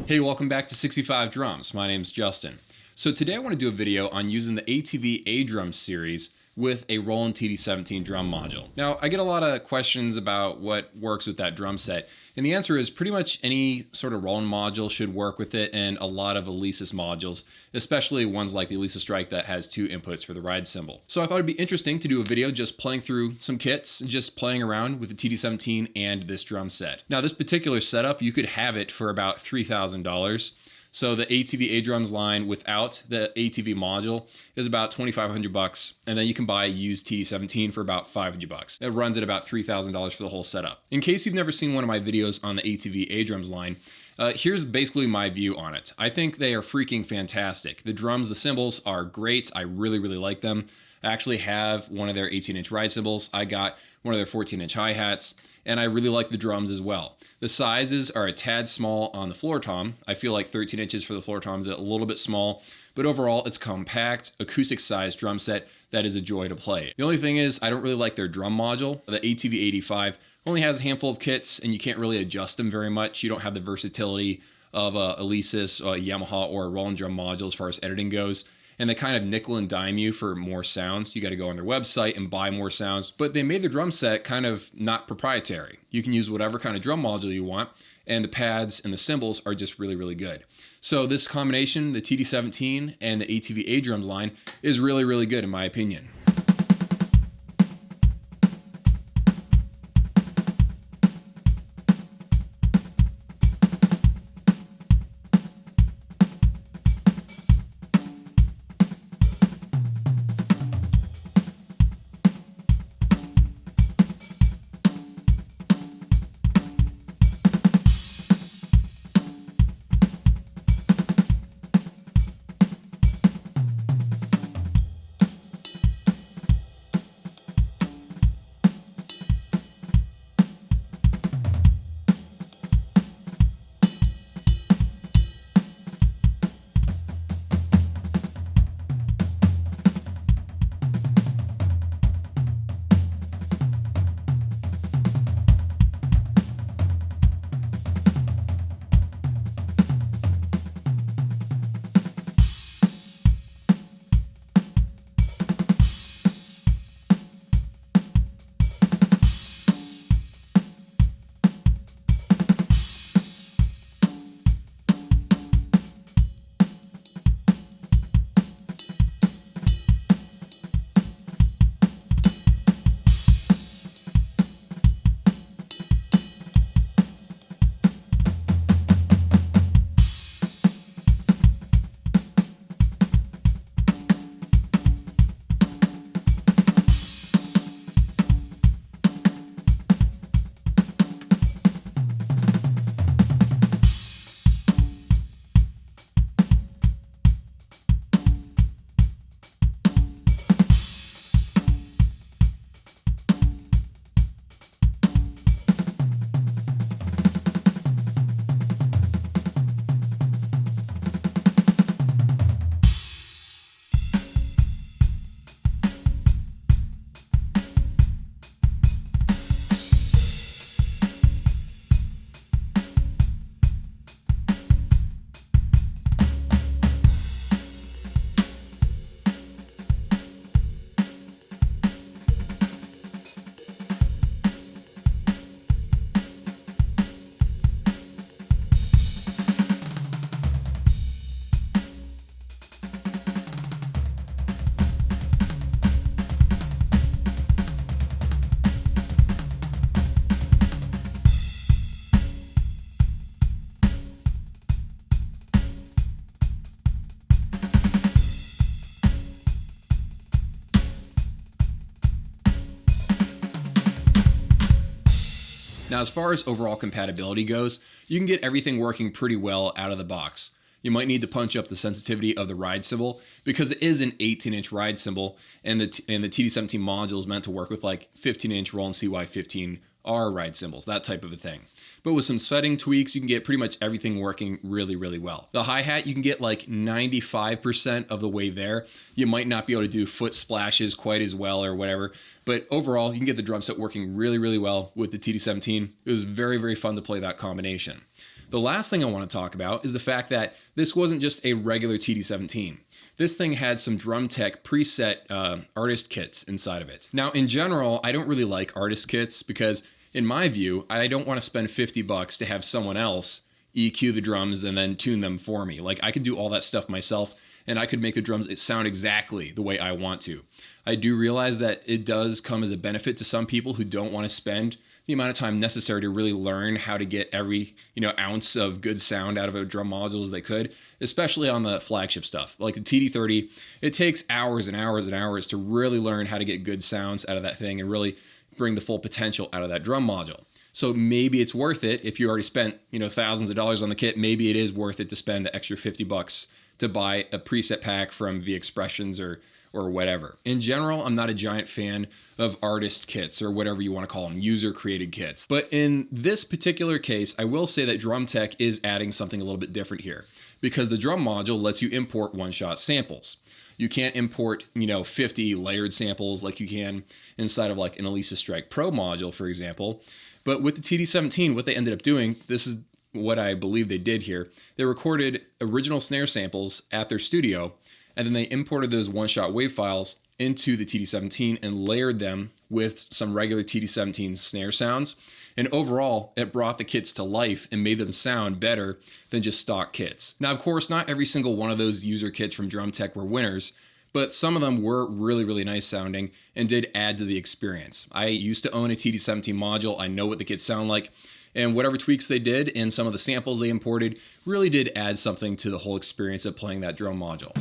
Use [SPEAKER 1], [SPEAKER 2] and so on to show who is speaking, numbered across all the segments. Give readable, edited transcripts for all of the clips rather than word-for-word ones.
[SPEAKER 1] Hey, welcome back to 65 Drums. My name's Justin. So today I want to do a video on using the ATV aDrums series with a Roland TD17 drum module. Now, I get a lot of questions about what works with that drum set, and the answer is pretty much any sort of Roland module should work with it, and a lot of Alesis modules, especially ones like the Alesis Strike that has two inputs for the ride cymbal. So I thought it'd be interesting to do a video just playing through some kits and just playing around with the TD17 and this drum set. Now, this particular setup, you could have it for about $3,000. So the ATV aDrums line without the ATV module is about $2,500, and then you can buy a used TD17 for about $500. It runs at about $3,000 for the whole setup. In case you've never seen one of my videos on the ATV aDrums line, here's basically my view on it. I think they are freaking fantastic. The drums, the cymbals are great. I really like them. I actually have one of their 18-inch ride cymbals. I got one of their 14-inch hi-hats, and I really like the drums as well. The sizes are a tad small on the floor tom. I feel like 13 inches for the floor tom is a little bit small, but overall it's compact, acoustic sized drum set that is a joy to play. The only thing is I don't really like their drum module. The ATV 85 only has a handful of kits and you can't really adjust them very much. You don't have the versatility of a Alesis, a Yamaha, or a Roland drum module as far as editing goes. And they kind of nickel and dime you for more sounds. You got to go on their website and buy more sounds. But they made the drum set kind of not proprietary. You can use whatever kind of drum module you want, and the pads and the cymbals are just really good. So this combination, the TD17 and the ATV aDrums line, is really good in my opinion. Now, as far as overall compatibility goes, you can get everything working pretty well out of the box. You might need to punch up the sensitivity of the ride cymbal because it is an 18-inch ride cymbal, and the TD17 module is meant to work with like 15-inch Roland CY15R ride cymbals, that type of a thing. But with some setting tweaks, you can get pretty much everything working really well. The hi-hat, you can get like 95% of the way there. You might not be able to do foot splashes quite as well or whatever, but overall, you can get the drum set working really well with the TD17. It was very fun to play that combination. The last thing I want to talk about is the fact that this wasn't just a regular TD17. This thing had some Drum Tech preset artist kits inside of it. Now, in general, I don't really like artist kits because, in my view, I don't want to spend $50 to have someone else EQ the drums and then tune them for me. Like, I could do all that stuff myself, and I could make the drums sound exactly the way I want to. I do realize that it does come as a benefit to some people who don't want to spend the amount of time necessary to really learn how to get every, ounce of good sound out of a drum module as they could, especially on the flagship stuff. Like the TD30, it takes hours and hours and hours to really learn how to get good sounds out of that thing and really bring the full potential out of that drum module. So maybe it's worth it if you already spent, thousands of dollars on the kit. Maybe it is worth it to spend the extra $50 to buy a preset pack from V Expressions or whatever. In general, I'm not a giant fan of artist kits or whatever you want to call them, user-created kits. But in this particular case, I will say that Drum Tech is adding something a little bit different here because the drum module lets you import one-shot samples. You can't import, 50 layered samples like you can inside of like an Elisa Strike Pro module, for example. But with the TD17, what they ended up doing, this is what I believe they did here. They recorded original snare samples at their studio, and then they imported those one-shot wave files into the TD17 and layered them with some regular TD17 snare sounds. And overall, it brought the kits to life and made them sound better than just stock kits. Now, of course, not every single one of those user kits from Drum Tech were winners, but some of them were really, really nice sounding and did add to the experience. I used to own a TD17 module. I know what the kits sound like. And whatever tweaks they did and some of the samples they imported really did add something to the whole experience of playing that drum module.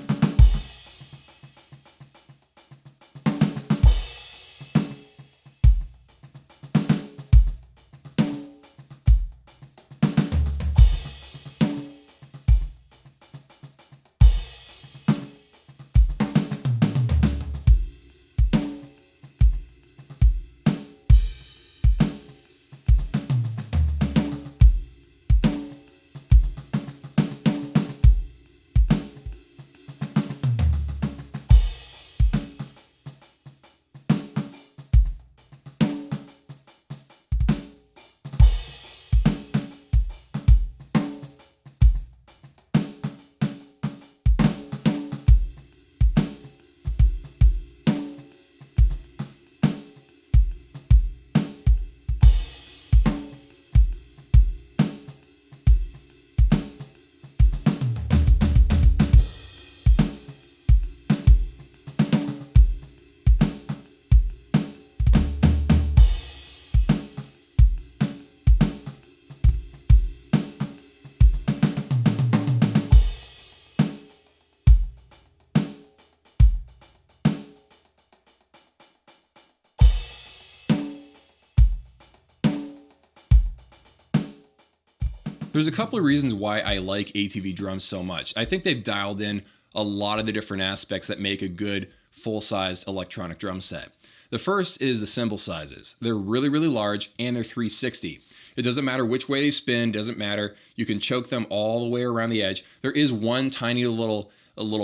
[SPEAKER 1] There's a couple of reasons why I like ATV drums so much. I think they've dialed in a lot of the different aspects that make a good full-sized electronic drum set. The first is the cymbal sizes. They're really, really large and they're 360. It doesn't matter which way they spin, doesn't matter. You can choke them all the way around the edge. There is one tiny little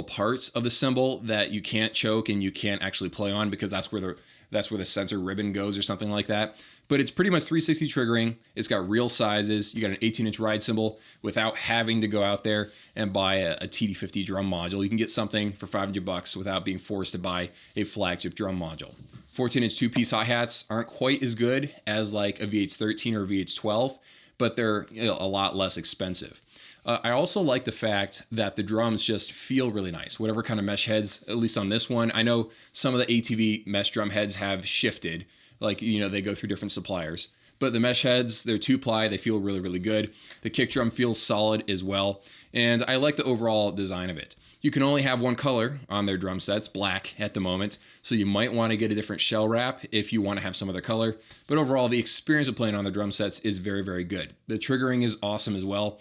[SPEAKER 1] part of the cymbal that you can't choke and you can't actually play on because that's where the sensor ribbon goes or something like that. But it's pretty much 360 triggering. It's got real sizes. You got an 18-inch ride cymbal without having to go out there and buy a TD50 drum module. You can get something for $500 without being forced to buy a flagship drum module. 14-inch two-piece hi-hats aren't quite as good as like a VH13 or VH12, but they're a lot less expensive. I also like the fact that the drums just feel really nice. Whatever kind of mesh heads, at least on this one. I know some of the ATV mesh drum heads have shifted. Like, they go through different suppliers. But the mesh heads, they're 2-ply. They feel really, really good. The kick drum feels solid as well. And I like the overall design of it. You can only have one color on their drum sets, black at the moment. So you might want to get a different shell wrap if you want to have some other color. But overall, the experience of playing on the drum sets is very, very good. The triggering is awesome as well.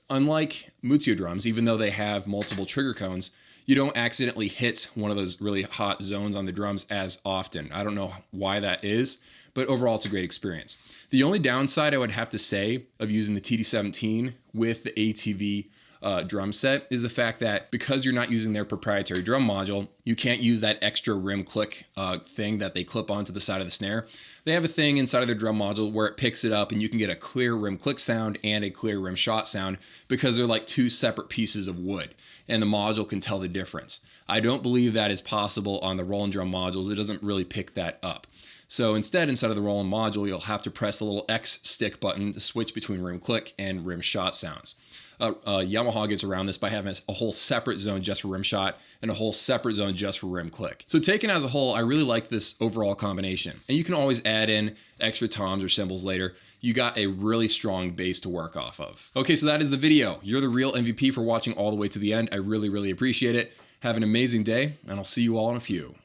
[SPEAKER 1] Unlike Muzio drums, even though they have multiple trigger cones, you don't accidentally hit one of those really hot zones on the drums as often. I don't know why that is, but overall it's a great experience. The only downside I would have to say of using the TD17 with the ATV drum set is the fact that because you're not using their proprietary drum module, you can't use that extra rim click thing that they clip onto the side of the snare. They have a thing inside of their drum module where it picks it up and you can get a clear rim click sound and a clear rim shot sound because they're like two separate pieces of wood and the module can tell the difference. I don't believe that is possible on the Roland drum modules. It doesn't really pick that up. So instead of the Roland module, you'll have to press the little X stick button to switch between rim click and rim shot sounds. Yamaha gets around this by having a whole separate zone just for rim shot and a whole separate zone just for rim click. So taken as a whole, I really like this overall combination. And you can always add in extra toms or cymbals later. You got a really strong base to work off of. Okay, so that is the video. You're the real MVP for watching all the way to the end. I really, really appreciate it. Have an amazing day, and I'll see you all in a few.